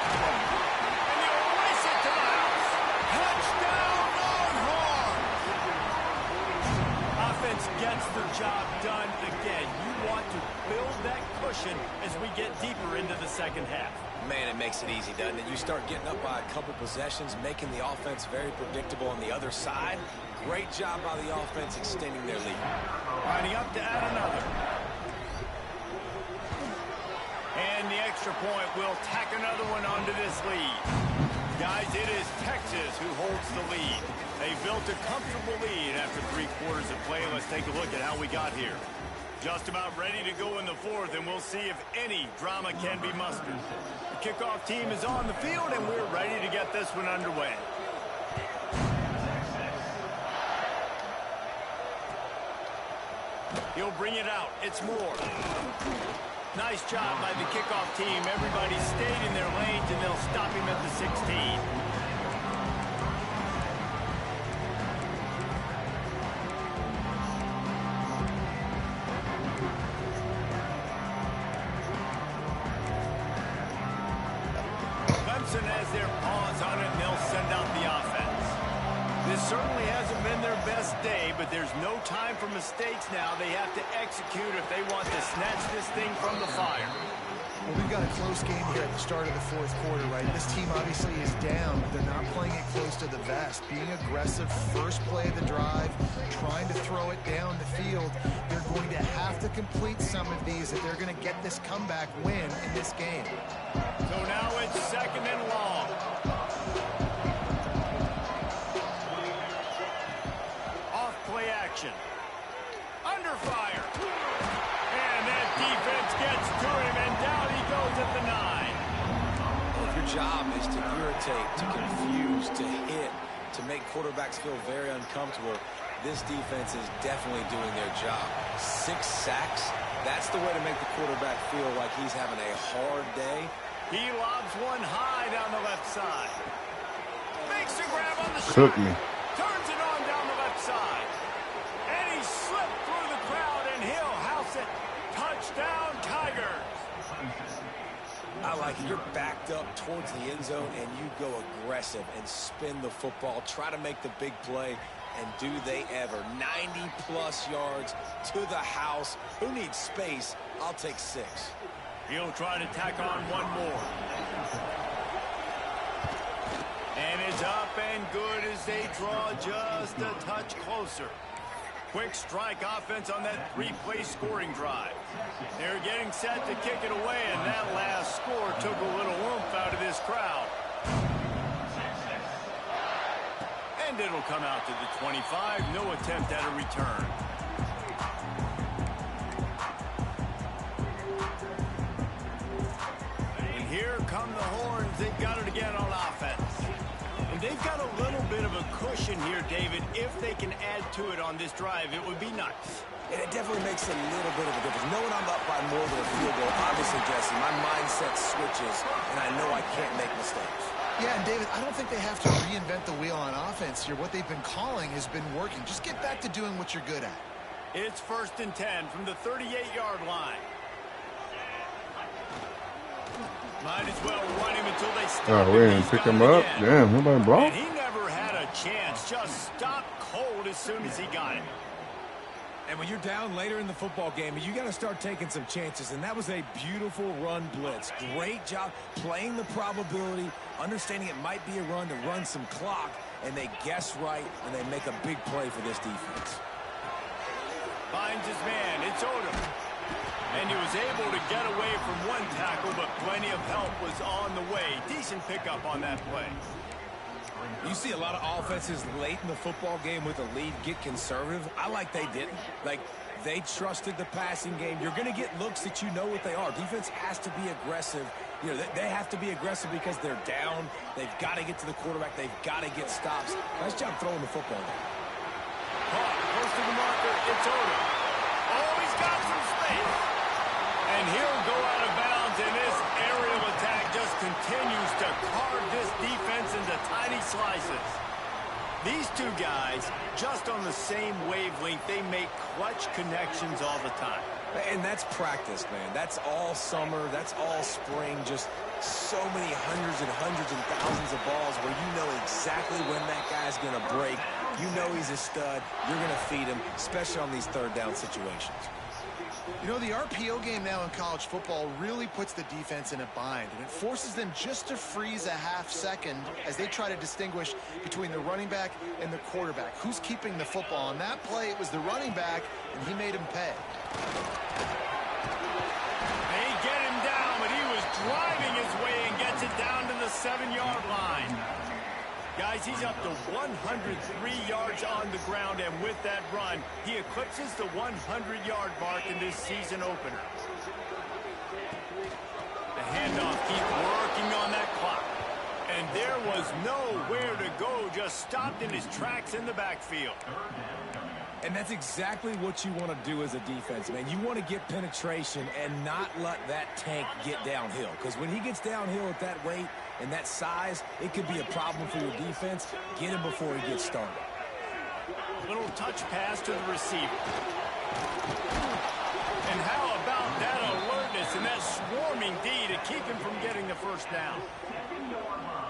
And he'll race it to the house. Touchdown, Longhorns! Offense gets the job done again. You want to build that cushion as we get deeper into the 2nd half. Man, it makes it easy, doesn't it? You start getting up by a couple possessions, making the offense very predictable on the other side. Great job by the offense extending their lead. Lining up to add another. And the extra point will tack another one onto this lead. Guys, it is Texas who holds the lead. They built a comfortable lead after 3 quarters of play. Let's take a look at how we got here. Just about ready to go in the 4th, and we'll see if any drama can be mustered. The kickoff team is on the field, and we're ready to get this one underway. He'll bring it out. It's Moore. Nice job by the kickoff team. Everybody stayed in their lanes, and they'll stop him at the 16. Clemson has their paws on it, and they'll send out the offense. This certainly hasn't been their best day, but there's no time for mistakes now. They have to execute if they want to snatch this thing from the fire. Well, we've got a close game here at the start of the 4th quarter, right? This team obviously is down, but they're not playing it close to the vest. Being aggressive, first play of the drive, trying to throw it down the field. They're going to have to complete some of these if they're going to get this comeback win in this game. So now it's 2nd and long. Off play action. Under fire. And that defense gets to him, and down he goes at the 9. Well, if your job is to irritate, to confuse, to hit, to make quarterbacks feel very uncomfortable, this defense is definitely doing their job. 6 sacks, that's the way to make the quarterback feel like he's having a hard day. He lobs one high down the left side. Makes a grab on the Took shot. me. Turns it on down the left side. And he slipped through the crowd, and he'll house it. Touchdown, Tigers. I like it. You're backed up towards the end zone, and you go aggressive and spin the football. Try to make the big play, and do they ever. 90-plus yards to the house. Who needs space? I'll take 6. He'll try to tack on one more. And it's up and good as they draw just a touch closer. Quick strike offense on that 3-play scoring drive. They're getting set to kick it away, and that last score took a little oomph out of this crowd. And it'll come out to the 25. No attempt at a return. And here come the Horns. They've got it again on offense. And they've got a little bit of a cushion here, David. If they can add to it on this drive, it would be nice. And it definitely makes a little bit of a difference. Knowing I'm up by more than a field goal, obviously, Jesse, my mindset switches, and I know I can't make mistakes. Yeah, and David, I don't think they have to reinvent the wheel on offense here. What they've been calling has been working. Just get back to doing what you're good at. It's 1st and 10 from the 38-yard line. Might as well run him until they stop. Oh, we didn't pick him up. Damn, nobody And blocked. he never had a chance. Just stopped cold as soon as he got it. And when you're down later in the football game, you got to start taking some chances. And that was a beautiful run blitz. Great job playing the probability, understanding it might be a run to run some clock, and they guess right, and they make a big play for this defense. Finds his man. It's Odom. And he was able to get away from one tackle, but plenty of help was on the way. Decent pickup on that play. You see a lot of offenses late in the football game with a lead get conservative. I like they didn't. Like, they trusted the passing game. You're going to get looks that you know what they are. Defense has to be aggressive. You know, they have to be aggressive because they're down. They've got to get to the quarterback. They've got to get stops. Nice job throwing the football there. Caught, close to the marker. It's Odom. Oh, he's got some space. And he'll go out of bounds, and this aerial attack just continues to carve this defense into tiny slices. These two guys, just on the same wavelength, they make clutch connections all the time. And that's practice, man. That's all summer. That's all spring. Just so many hundreds and thousands of balls where you know exactly when that guy's going to break. You know he's a stud. You're going to feed him, especially on these third down situations. You know, the RPO game now in college football really puts the defense in a bind, and it forces them just to freeze a half second as they try to distinguish between the running back and the quarterback. Who's keeping the football? On that play, it was the running back, and he made him pay. They get him down, but he was driving his way and gets it down to the 7-yard line. Guys, he's up to 103 yards on the ground, and with that run, he eclipses the 100-yard mark in this season opener. The handoff keeps working on that clock. And there was nowhere to go, just stopped in his tracks in the backfield. And that's exactly what you want to do as a defense, man. You want to get penetration and not let that tank get downhill. Because when he gets downhill at that weight and that size, it could be a problem for your defense. Get him before he gets started. Little touch pass to the receiver. And how about that alertness and that swarming D to keep him from getting the first down?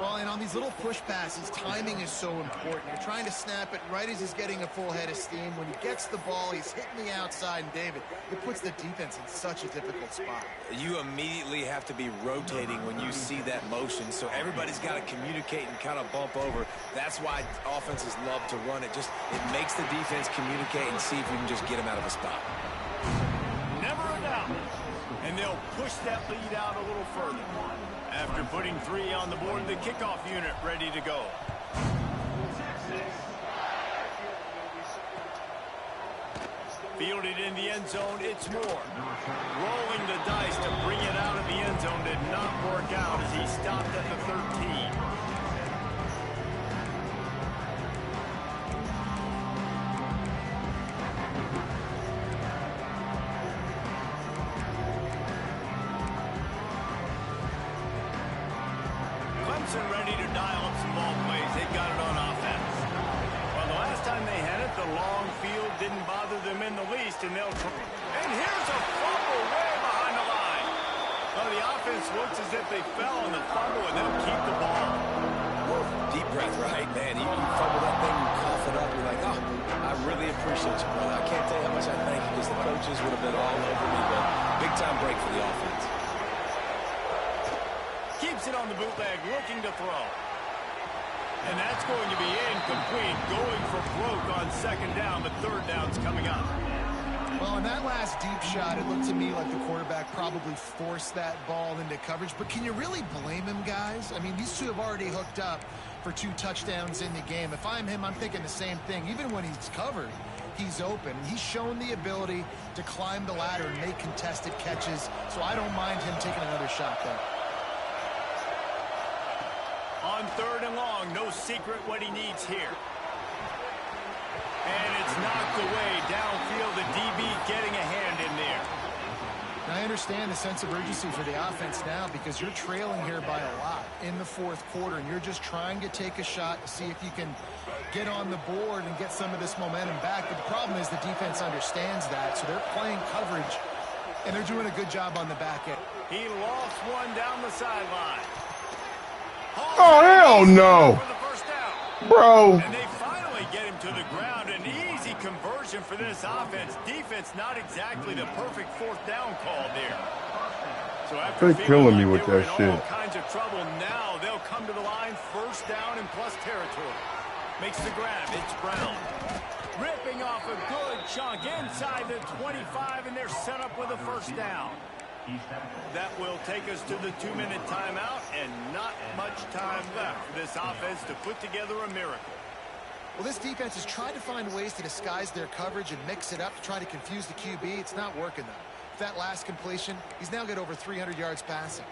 Well, and on these little push passes, timing is so important. You're trying to snap it right as he's getting a full head of steam. When he gets the ball, he's hitting the outside, and David, it puts the defense in such a difficult spot. You immediately have to be rotating when you see that motion, so everybody's got to communicate and kind of bump over. That's why offenses love to run it. It makes the defense communicate and see if you can just get him out of a spot. Never a doubt. And they'll push that lead out a little further. After putting 3 on the board, the kickoff unit ready to go. Fielded in the end zone, it's Moore. Rolling the dice to bring it out of the end zone did not work out as he stopped at the 13. Ready to dial up some ball plays. They got it on offense. Well, the last time they had it, the long field didn't bother them in the least, and they'll try. And here's a fumble way behind the line. Well, the offense looks as if they fell on the fumble, and they'll keep the ball. Deep breath, right? Man, you fumble that thing, you cough it up, you're like, oh, I really appreciate you, brother. I can't tell you how much I thank you because the coaches would have been all over me, but big time break for the offense. Keeps it on the bootleg, looking to throw. And that's going to be incomplete, going for broke on second down, but third down's coming up. Well, in that last deep shot, it looked to me like the quarterback probably forced that ball into coverage. But can you really blame him, guys? I mean, these two have already hooked up for 2 touchdowns in the game. If I'm him, I'm thinking the same thing. Even when he's covered, he's open. He's shown the ability to climb the ladder and make contested catches, so I don't mind him taking another shot there. On 3rd and long, no secret what he needs here. And it's knocked away downfield. The DB getting a hand in there. Now, I understand the sense of urgency for the offense now because you're trailing here by a lot in the 4th quarter, and you're just trying to take a shot to see if you can get on the board and get some of this momentum back. But the problem is the defense understands that, so they're playing coverage, and they're doing a good job on the back end. He lost one down the sideline. Oh, hell no. Bro. And they finally get him to the ground. An easy conversion situation for this offense. Defense not exactly the perfect fourth down call there. So after They're killing me like with they were that in shit. all kinds of trouble, now they'll come to the line, first down and plus territory. Makes the grab. It's Brown. Ripping off a good chunk inside the 25, and they're set up with a first down. That will take us to the 2-minute timeout, and not much time left for this offense to put together a miracle. Well, this defense has tried to find ways to disguise their coverage and mix it up to try to confuse the QB. It's not working, though. With that last completion, he's now got over 300 yards passing.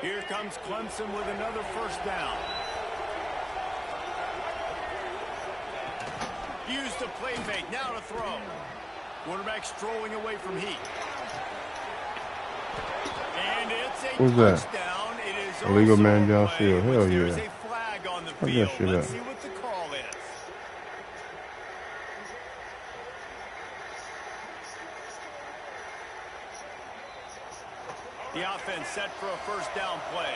Here comes Clemson with another first down. Used the play fake, now to throw. Quarterback strolling away from heat. And it's a touchdown. It is illegal man downfield. Hell There's yeah. a flag on the Fuck that field. shit Let's up. see what the call is. The offense set for a first down play.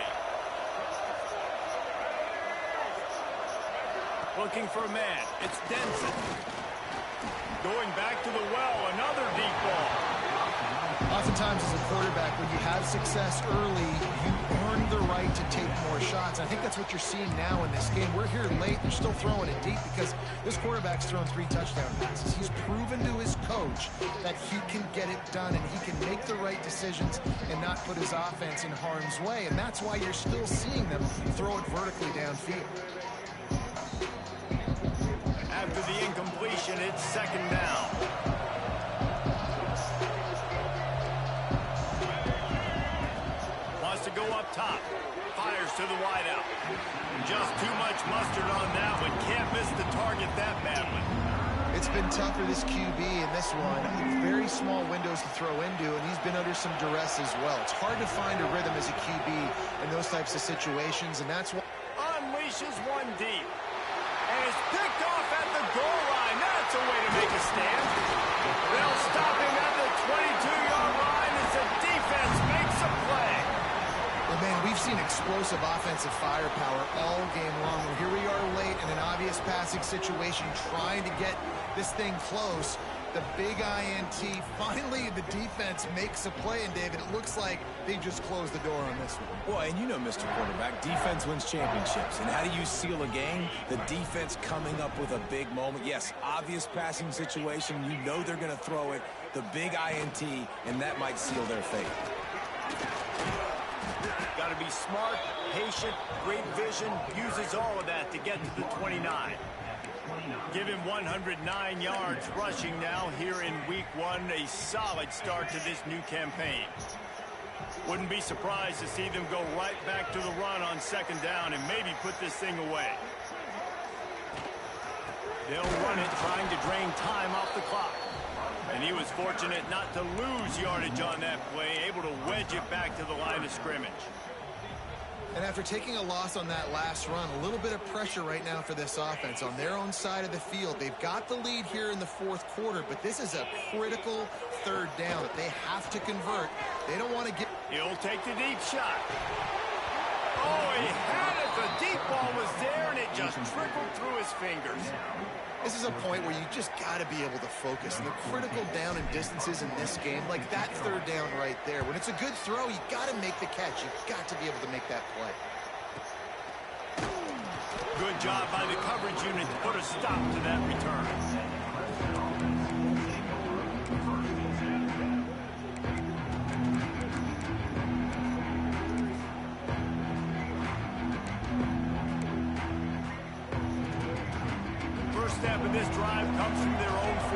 Looking for a man. It's Denson. Going back to the well. Another deep ball. Oftentimes as a quarterback, when you have success early, you earn the right to take more shots. I think that's what you're seeing now in this game. We're here late. They're still throwing it deep because this quarterback's thrown 3 touchdown passes. He's proven to his coach that he can get it done and he can make the right decisions and not put his offense in harm's way. And that's why you're still seeing them throw it vertically downfield. After the incompletion, it's second down. Wants to go up top. Fires to the wideout. Just too much mustard on that one. Can't miss the target that badly. It's been tough for this QB in this one. Very small windows to throw into, and he's been under some duress as well. It's hard to find a rhythm as a QB in those types of situations, and that's why... Unleashes one deep. And it's picked off at the goal line. That's a way to make a stand. They'll stop him at the 22-yard line as the defense makes a play. Well, man, we've seen explosive offensive firepower all game long. Well, here we are late in an obvious passing situation, trying to get this thing close. The big INT. Finally, the defense makes a play, and David, it looks like they just closed the door on this one. Well, and you know, Mr. Quarterback, defense wins championships. And how do you seal a game? The defense coming up with a big moment. Yes, obvious passing situation. You know they're going to throw it. The big INT, and that might seal their fate. Got to be smart, patient, great vision. Uses all of that to get to the 29. Give him 109 yards rushing now here in week 1. A solid start to this new campaign. Wouldn't be surprised to see them go right back to the run on second down and maybe put this thing away. They'll run it, trying to drain time off the clock. And he was fortunate not to lose yardage on that play, able to wedge it back to the line of scrimmage. And after taking a loss on that last run, a little bit of pressure right now for this offense on their own side of the field. They've got the lead here in the fourth quarter, but this is a critical third down that they have to convert. They don't want to get... He'll take the deep shot. Oh, he had it. The deep ball was there, and it just trickled through his fingers. This is a point where you just got to be able to focus. And the critical down and distances in this game, like that third down right there. When it's a good throw, you got to make the catch. You've got to be able to make that play. Good job by the coverage unit to put a stop to that return. First step of this drive comes from their own 44.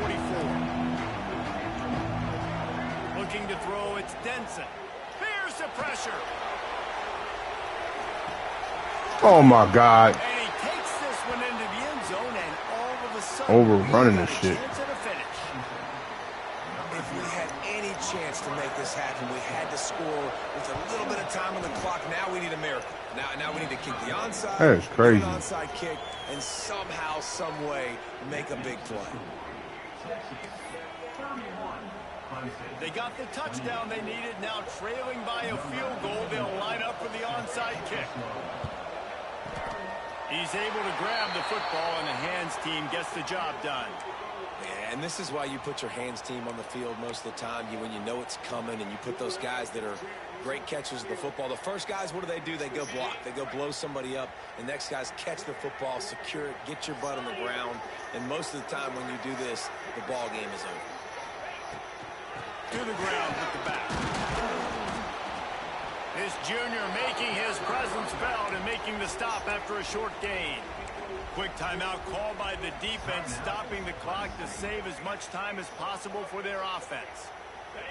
Looking to throw, it's Denson. Fears the pressure. Oh my God. And he takes this one into the end zone, and all of a sudden, Overrunning this we've got a shit. chance at a finish. If we had any chance to make this happen, we had to score with a little bit of time on the clock. Now we need a miracle. Now we need to kick the onside. That is crazy. Get an onside kick, and somehow, some way, make a big play. They got the touchdown they needed. Now trailing by a field goal, they'll line up for the onside kick. He's able to grab the football, and the hands team gets the job done. Yeah, and this is why you put your hands team on the field most of the time. When you know it's coming, and you put those guys that are great catchers of the football. The first guys, what do? They go block. They go blow somebody up. The next guys catch the football, secure it, get your butt on the ground. And most of the time when you do this, the ball game is over. To the ground with the back. This junior making his presence felt and making the stop after a short gain. Quick timeout called by the defense, stopping the clock to save as much time as possible for their offense.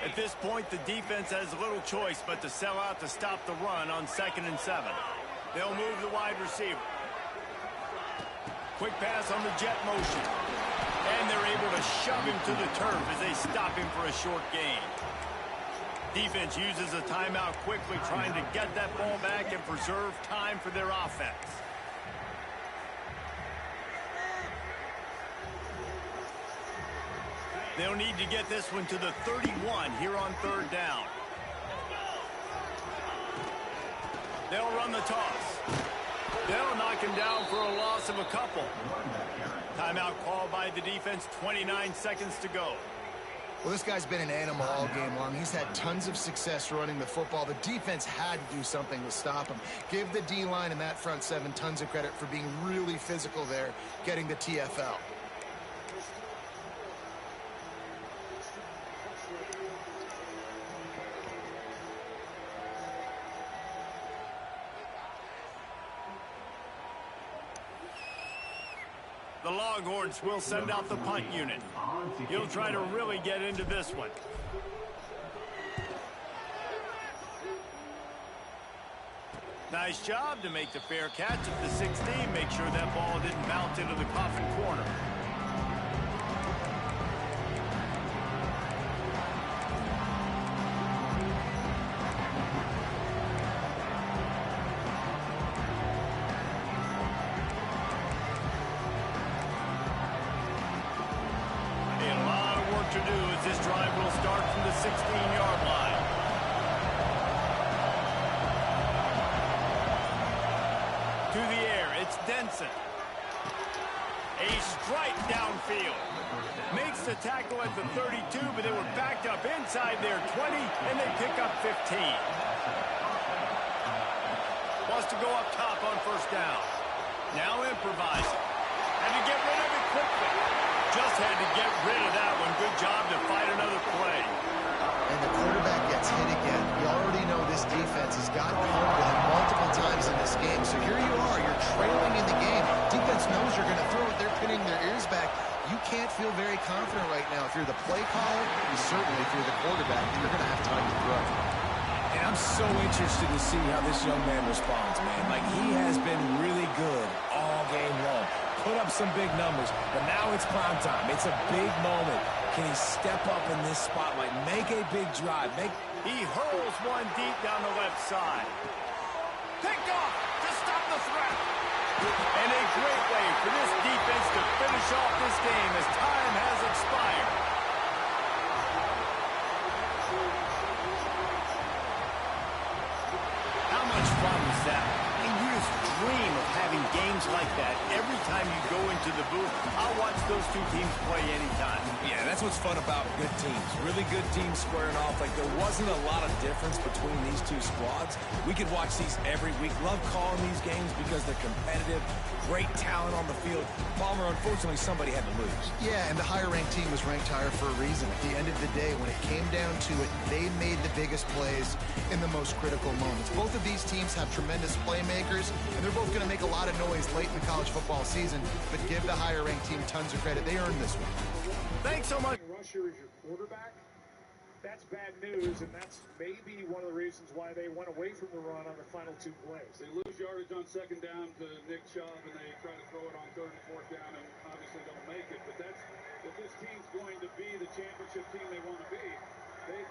At this point, the defense has little choice but to sell out to stop the run on 2nd and 7. They'll move the wide receiver. Quick pass on the jet motion. And they're able to shove him to the turf as they stop him for a short gain. Defense uses a timeout quickly, trying to get that ball back and preserve time for their offense. They'll need to get this one to the 31 here on 3rd down. They'll run the toss. They'll knock him down for a loss of a couple. Timeout called by the defense, 29 seconds to go. Well, this guy's been an animal all game long. He's had tons of success running the football. The defense had to do something to stop him. Give the D-line and that front 7 tons of credit for being really physical there, getting the TFL. The Longhorns will send out the punt unit. He'll try to really get into this one. Nice job to make the fair catch at the 16. Make sure that ball didn't bounce into the coffin corner. To do as this drive will start from the 16-yard line. To the air, it's Denson. A strike downfield. Makes the tackle at the 32, but they were backed up inside their 20, and they pick up 15. Wants to go up top on 1st down. Now improvising. Had to get rid of it quickly. Just had to get rid of that one. Good job to fight another play. And the quarterback gets hit again. You already know this defense has gotten home with him multiple times in this game. So here you are. You're trailing in the game. Defense knows you're going to throw it. They're pinning their ears back. You can't feel very confident right now. If you're the play caller, and certainly if you're the quarterback, you're going to have time to throw. And I'm so interested to see how this young man responds, man. Like, he has been really good all game long. Put up some big numbers, but now it's prime time. It's a big moment. Can he step up in this spotlight, make a big drive? He hurls one deep down the left side. Picked off to stop the threat. And a great way for this defense to finish off this game as time has expired. How much fun was that? You just dream of having games like that every time you go into the booth. I'll watch those two teams play anytime. Yeah, that's what's fun about good teams. Really good teams squaring off. Like, there wasn't a lot of difference between these two squads. We could watch these every week. Love calling these games because they're competitive. Great talent on the field. Palmer, unfortunately, somebody had to lose. Yeah, and the higher-ranked team was ranked higher for a reason. At the end of the day, when it came down to it, they made the biggest plays in the most critical moments. Both of these teams have tremendous playmakers, and they're both going to make a lot of noise late in the college football season, but give the higher-ranked team tons of credit. They earned this one. Thanks so much. Rusher is your quarterback. That's bad news, and that's maybe one of the reasons why they went away from the run on the final 2 plays. They lose yardage on 2nd down to Nick Chubb, and they try to throw it on 3rd and 4th down, and obviously don't make it. But that's, if this team's going to be the championship team they want to be,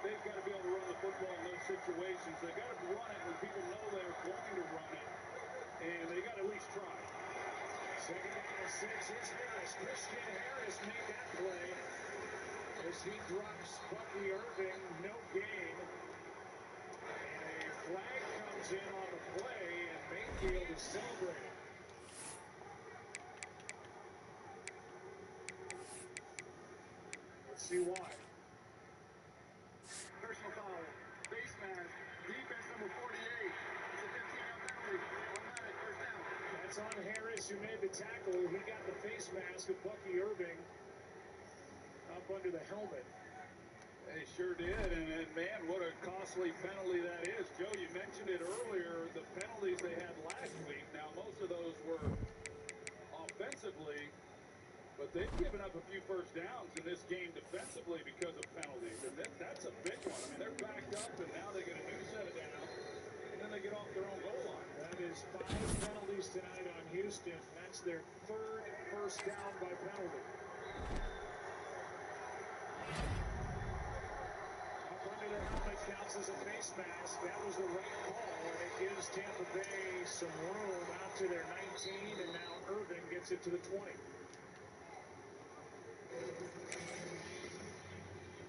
they've got to be able to run the football in those situations. They've got to run it when people know they're going to run it, and they got to at least try. 2nd down and 6. Here's Harris. Christian Harris made that play. As he drops Bucky Irving, no gain. And a flag comes in on the play, and Mayfield is celebrating. see why. Personal foul. Face mask. Defense number 48. It's a 15-yard penalty. Automatic first down. That's on Harris, who made the tackle. He got the face mask of Bucky Irving up under the helmet. They sure did, and man, what a costly penalty that is. Joe, you mentioned it earlier, the penalties they had last week. Now, most of those were offensively, but they've given up a few first downs in this game defensively because of penalties, and that's a big one. I mean, they're backed up, and now they get a new set of downs, and then they get off their own goal line. That is 5 penalties tonight on Houston. That's their 3rd first down by penalty. The helmet counts as a face mask. That was the right call, and it gives Tampa Bay some room out to their 19, and now Irvin gets it to the 20.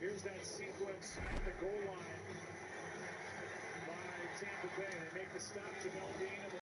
Here's that sequence at the goal line by Tampa Bay. They make the stop to Dean.